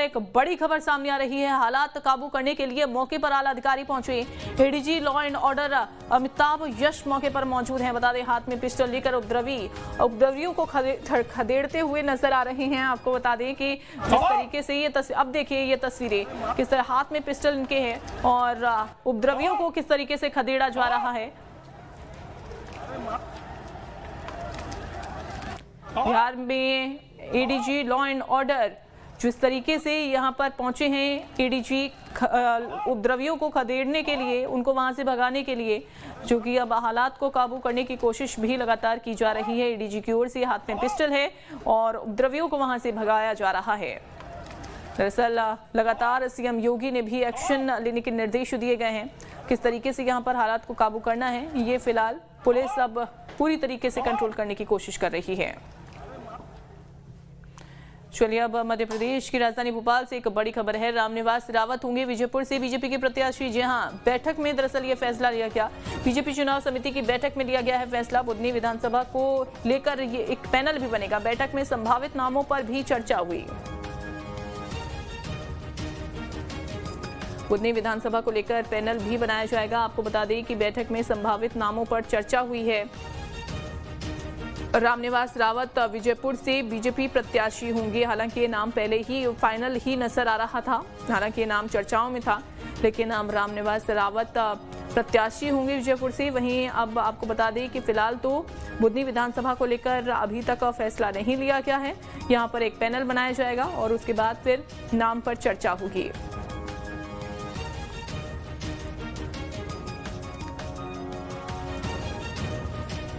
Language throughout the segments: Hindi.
एक बड़ी खबर सामने आ रही है। हालात काबू करने के लिए मौके पर आला अधिकारी पहुंचे। ADG law and order Amitabh Yash मौके पर मौजूद हैं। बता दें, हाथ में पिस्टल लेकर उपद्रवियों को खदेड़ते हुए नजर आ रहे हैं। आपको बता दें कि जिस तरीके से ये अब देखिए ये तस्वीरें, किस तरह हाथ में पिस्टल इनके हैं और उपद्रवियों को किस तरीके से खदेड़ा जा रहा है। बिहार में एडीजी लॉ एंड ऑर्डर जिस तरीके से यहां पर पहुंचे हैं, एडीजी उपद्रवियों को खदेड़ने के लिए, उनको वहां से भगाने के लिए, जो कि अब हालात को काबू करने की कोशिश भी लगातार की जा रही है। एडीजी की ओर से हाथ में पिस्टल है और उपद्रवियों को वहां से भगाया जा रहा है। दरअसल लगातार सीएम योगी ने भी एक्शन लेने के निर्देश दिए गए हैं। किस तरीके से यहां पर हालात को काबू करना है, ये फिलहाल पुलिस अब पूरी तरीके से कंट्रोल करने की कोशिश कर रही है। चलिए अब मध्य प्रदेश की राजधानी भोपाल से एक बड़ी खबर है। रामनिवास रावत होंगे विजयपुर से बीजेपी के प्रत्याशी। जी हां, बैठक में दरअसल ये फैसला लिया गया। बीजेपी चुनाव समिति की बैठक में लिया गया है फैसला। बुधनी विधानसभा को लेकर ये एक पैनल भी बनेगा। बैठक में संभावित नामों पर भी चर्चा हुई। बुधनी विधानसभा को लेकर पैनल भी बनाया जाएगा। आपको बता दें कि बैठक में संभावित नामों पर चर्चा हुई है। रामनिवास रावत विजयपुर से बीजेपी प्रत्याशी होंगे। हालांकि ये नाम पहले ही फाइनल ही नजर आ रहा था, हालांकि ये नाम चर्चाओं में था, लेकिन अब रामनिवास रावत प्रत्याशी होंगे विजयपुर से। वहीं अब आपको बता दें कि फिलहाल तो बुधनी विधानसभा को लेकर अभी तक फैसला नहीं लिया गया है। यहाँ पर एक पैनल बनाया जाएगा और उसके बाद फिर नाम पर चर्चा होगी।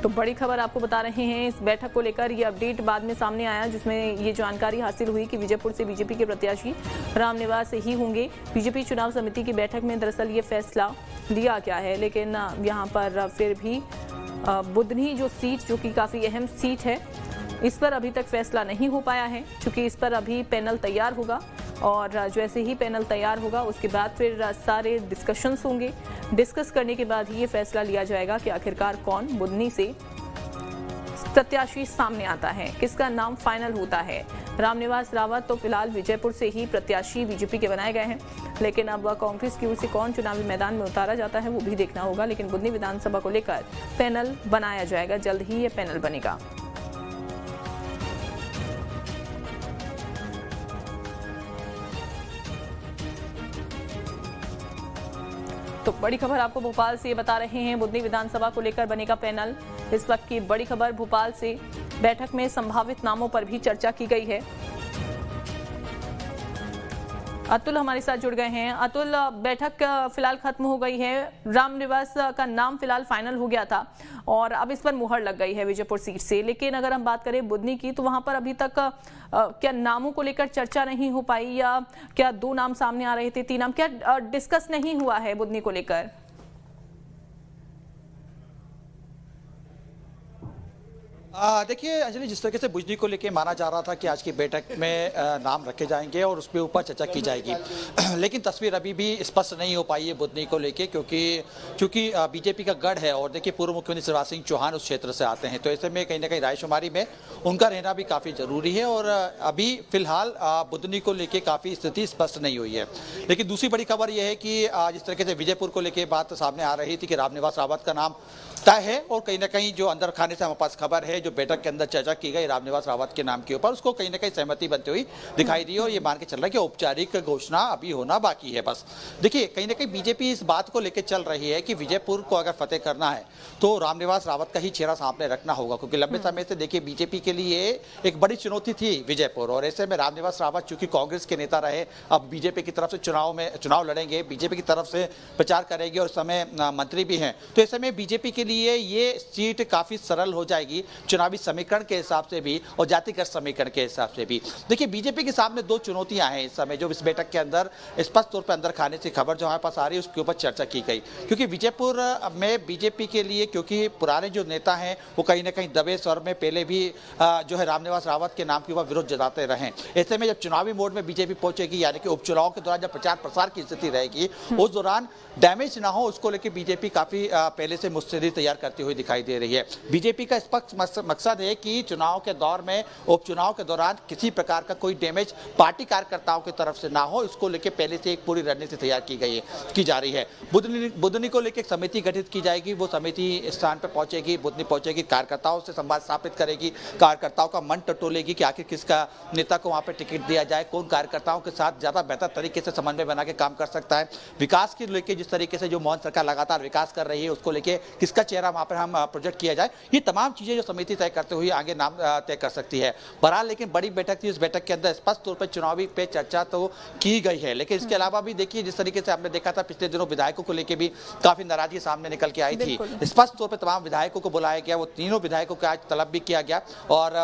तो बड़ी खबर आपको बता रहे हैं इस बैठक को लेकर। ये अपडेट बाद में सामने आया, जिसमें ये जानकारी हासिल हुई कि विजयपुर से बीजेपी के प्रत्याशी रामनिवास ही होंगे। बीजेपी चुनाव समिति की बैठक में दरअसल ये फैसला लिया गया है, लेकिन यहाँ पर फिर भी बुधनी जो सीट, जो कि काफ़ी अहम सीट है, इस पर अभी तक फैसला नहीं हो पाया है, क्योंकि इस पर अभी पैनल तैयार होगा और जैसे ही पैनल तैयार होगा उसके बाद फिर सारे डिस्कशंस होंगे। डिस्कस करने के बाद ही ये फैसला लिया जाएगा कि आखिरकार कौन बुधनी से प्रत्याशी सामने आता है, किसका नाम फाइनल होता है। रामनिवास रावत तो फिलहाल विजयपुर से ही प्रत्याशी बीजेपी के बनाए गए हैं, लेकिन अब कांग्रेस की ओर से कौन चुनावी मैदान में उतारा जाता है वो भी देखना होगा। लेकिन बुधनी विधानसभा को लेकर पैनल बनाया जाएगा, जल्द ही ये पैनल बनेगा। तो बड़ी खबर आपको भोपाल से बता रहे हैं, बुधनी विधानसभा को लेकर बनेगा पैनल। इस वक्त की बड़ी खबर भोपाल से, बैठक में संभावित नामों पर भी चर्चा की गई है। अतुल हमारे साथ जुड़ गए हैं। अतुल, बैठक फिलहाल खत्म हो गई है, रामनिवास का नाम फिलहाल फाइनल हो गया था और अब इस पर मुहर लग गई है विजयपुर सीट से, लेकिन अगर हम बात करें बुधनी की, तो वहां पर अभी तक क्या नामों को लेकर चर्चा नहीं हो पाई, या क्या 2 नाम सामने आ रहे थे, 3 नाम, क्या डिस्कस नहीं हुआ है बुधनी को लेकर? देखिए अंजलि, जिस तरीके से बुधनी को लेके माना जा रहा था कि आज की बैठक में नाम रखे जाएंगे और उसके ऊपर चर्चा की जाएगी, लेकिन तस्वीर अभी भी स्पष्ट नहीं हो पाई है बुधनी को लेके, क्योंकि बीजेपी का गढ़ है और देखिए पूर्व मुख्यमंत्री शिवराज सिंह चौहान उस क्षेत्र से आते हैं, तो ऐसे में कहीं ना कहीं रायशुमारी में उनका रहना भी काफ़ी जरूरी है और अभी फिलहाल बुधनी को लेके काफ़ी स्थिति स्पष्ट नहीं हुई है। लेकिन दूसरी बड़ी खबर यह है कि जिस तरीके से विजयपुर को लेके बात सामने आ रही थी कि रामनिवास रावत का नाम तय है और कहीं ना कहीं जो अंदर खाने से हमारे पास खबर है, जो बैठक के अंदर चर्चा की गई रामनिवास रावत के नाम के ऊपर, उसको कहीं ना कहीं सहमति बनती हुई दिखाई दी और ये मान के चल रहा है कि औपचारिक घोषणा अभी होना बाकी है। बस देखिए, कहीं ना कहीं बीजेपी इस बात को लेकर चल रही है कि विजयपुर को अगर फतेह करना है तो रामनिवास रावत का ही चेहरा सामने रखना होगा, क्योंकि लंबे समय से देखिए बीजेपी के लिए एक बड़ी चुनौती थी विजयपुर, और ऐसे में रामनिवास रावत चूंकि कांग्रेस के नेता रहे, अब बीजेपी की तरफ से चुनाव लड़ेंगे, बीजेपी की तरफ से प्रचार करेंगे और इस समय मंत्री भी हैं, तो ऐसे में बीजेपी के लिए ये सीट काफी सरल हो जाएगी चुनावी समीकरण के हिसाब से भी और जातिगत समीकरण के हिसाब से भी। देखिए, बीजेपी के सामने 2 चुनौतियां हैं इस समय, जो इस बैठक के अंदर स्पष्ट तौर पर अंदर खाने से खबर जो हमारे पास आ रही है उसके ऊपर चर्चा की गई, क्योंकि विजयपुर में बीजेपी के लिए, क्योंकि पुराने जो नेता हैं वो कहीं ना कहीं दबे स्वर में पहले भी जो है रामनिवास रावत के नाम के ऊपर विरोध जताते रहे। ऐसे में जब चुनावी मोड में बीजेपी पहुंचेगी, यानी कि उपचुनाव के दौरान जब प्रचार प्रसार की स्थिति रहेगी, उस दौरान डैमेज ना हो उसको लेकर बीजेपी काफी पहले से मुस्तैदी तैयार करती हुई दिखाई दे रही है। बीजेपी का स्पष्ट मकसद है कि चुनाव के दौर में, उपचुनाव के दौरान किसी प्रकार का कोई डैमेज पार्टी कार्यकर्ताओं की तरफ से ना हो, इसको लेकर पहले से एक पूरी रणनीति तैयार की जा रही है। बुधनी को लेकर एक समिति गठित की जाएगी, वो समिति स्थान पर पहुंचेगी, बुधनी पहुंचेगी, कार्यकर्ताओं से संवाद स्थापित करेगी, कार्यकर्ताओं का मन टटोलेगी कि आखिर किसका नेता को वहां पर टिकट दिया जाए, कौन कार्यकर्ताओं के साथ ज्यादा बेहतर तरीके से समन्वय बना के काम कर सकता है, विकास के लेके जिस तरीके से जो मोहन सरकार लगातार विकास कर रही है उसको लेके किसका चेहरा वहां पर हम प्रोजेक्ट किया जाए, ये तमाम चीजें जो समिति तय करते हुए आगे नाम तय कर सकती है। बहरहाल लेकिन बड़ी बैठक थी, इस बैठक के अंदर स्पष्ट तौर पर चुनावी पे चर्चा तो की गई है, लेकिन इसके अलावा भी देखिए जिस तरीके से आपने देखा था पिछले दिनों विधायकों को लेकर भी काफी नाराजगी सामने निकल के आई थी। स्पष्ट तौर पर तमाम विधायकों को बुलाया गया, वो तीनों विधायकों का आज तलब भी किया गया और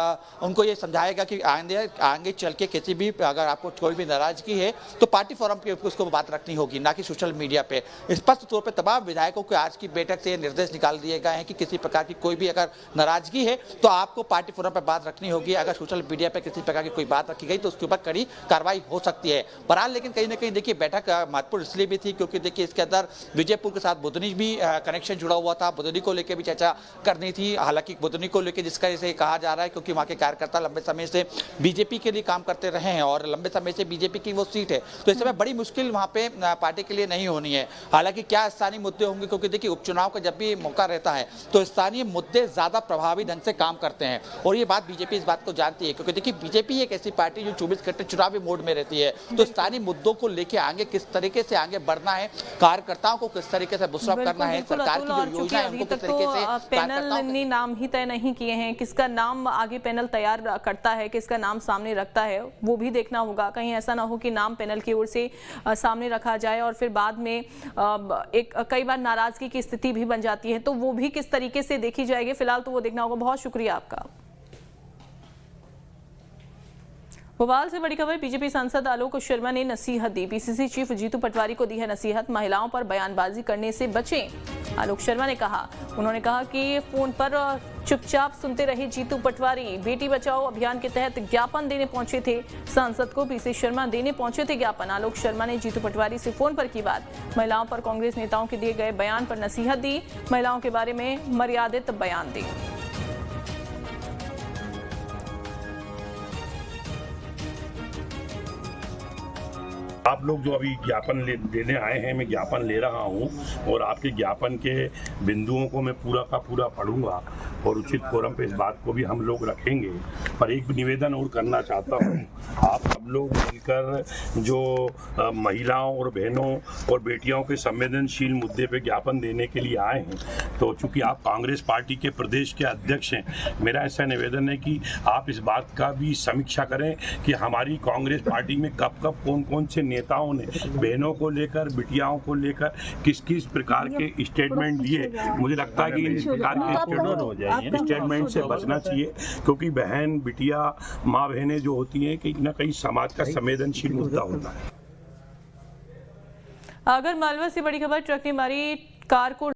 उनको ये समझाएगा कि आगे चल के किसी भी अगर आपको कोई भी नाराजगी है तो पार्टी फोरम पे उसको बात रखनी होगी, ना कि सोशल मीडिया पे। स्पष्ट तौर पे तमाम विधायकों को आज की बैठक से निर्देश निकाल दिए गए हैं कि किसी प्रकार की कोई भी अगर नाराजगी है तो आपको पार्टी फोरम पर बात रखनी होगी, अगर सोशल मीडिया पे किसी प्रकार की कोई बात रखी गई तो उसके ऊपर कड़ी कार्रवाई हो सकती है। बहरहाल लेकिन कहीं ना कहीं देखिए बैठक महत्वपूर्ण इसलिए भी थी क्योंकि देखिए इसके अंदर विजयपुर के साथ बुधनी भी कनेक्शन जुड़ा हुआ था, बुधनी को लेकर भी चर्चा करनी थी। हालांकि बुधनी को लेकर जिसका इसे कहा जा रहा है क्योंकि वहाँ के कार्यकर्ता लंबे समय से बीजेपी के लिए काम करते रहे हैं और लंबे समय से बीजेपी की वो सीट है, तो इस समय बड़ी मुश्किल वहाँ पे पार्टी के लिए नहीं होनी है। हालांकि क्या स्थानीय मुद्दे होंगे, क्योंकि देखिए उपचुनाव का जब भी मौका रहता है तो स्थानीय मुद्दे ज्यादा प्रभावी ढंग से काम करते हैं और ये बात बीजेपी इस बात को जानती है, क्योंकि देखिए बीजेपी एक ऐसी पार्टी जो 24 घंटे चुनावी मोड में रहती है, तो स्थानीय मुद्दों को लेकर आगे किस तरीके से आगे बढ़ना है, कार्यकर्ताओं को किस तरीके से बुशरफ करना है, सरकार की जो योजना है उनको किस तरीके से पैनल ने नाम ही तय नहीं किए हैं, किसका नाम आगे पैनल तैयार करता है, किसका नाम सामने रखता है, वो भी देखना होगा। कहीं ऐसा ना हो कि नाम पैनल की ओर से सामने रखा जाए और फिर बाद में एक कई बार नाराजगी की स्थिति भी बन जाती है, तो वो भी किस तरीके से देखी जाएगी, फिलहाल तो वो देखना होगा। बहुत शुक्रिया आपका। भोपाल से बड़ी खबर, बीजेपी सांसद आलोक शर्मा ने नसीहत दी, पीसीसी चीफ जीतू पटवारी को दी है नसीहत, महिलाओं पर बयानबाजी करने से बचें। आलोक शर्मा ने कहा, उन्होंने कहा कि फोन पर चुपचाप सुनते रहे जीतू पटवारी, बेटी बचाओ अभियान के तहत ज्ञापन देने पहुंचे थे, सांसद को पीसी शर्मा देने पहुंचे थे ज्ञापन। आलोक शर्मा ने जीतू पटवारी से फोन पर की बात, महिलाओं पर कांग्रेस नेताओं के दिए गए बयान पर नसीहत दी, महिलाओं के बारे में मर्यादित बयान दी। आप लोग जो अभी ज्ञापन देने आए हैं, मैं ज्ञापन ले रहा हूं और आपके ज्ञापन के बिंदुओं को मैं पूरा का पूरा पढ़ूंगा और उचित फोरम पे इस बात को भी हम लोग रखेंगे। पर एक निवेदन और करना चाहता हूं, आप सब लोग मिलकर जो महिलाओं और बहनों और बेटियों के संवेदनशील मुद्दे पे ज्ञापन देने के लिए आए हैं, तो चूंकि आप कांग्रेस पार्टी के प्रदेश के अध्यक्ष हैं, मेरा ऐसा निवेदन है कि आप इस बात का भी समीक्षा करें कि हमारी कांग्रेस पार्टी में कब कब कौन कौन से नेताओं ने बहनों को लेकर, बिटियाओं को लेकर किस किस प्रकार के स्टेटमेंट दिए। मुझे लगता है कि इस प्रकार के स्टेटमेंट से बचना चाहिए, क्योंकि बहन, बिटिया, माँ बहनें जो होती हैं कहीं ना कहीं समाज का संवेदनशील मुद्दा होता है। अगर मालवा से बड़ी खबर, ट्रक ने मारी कार को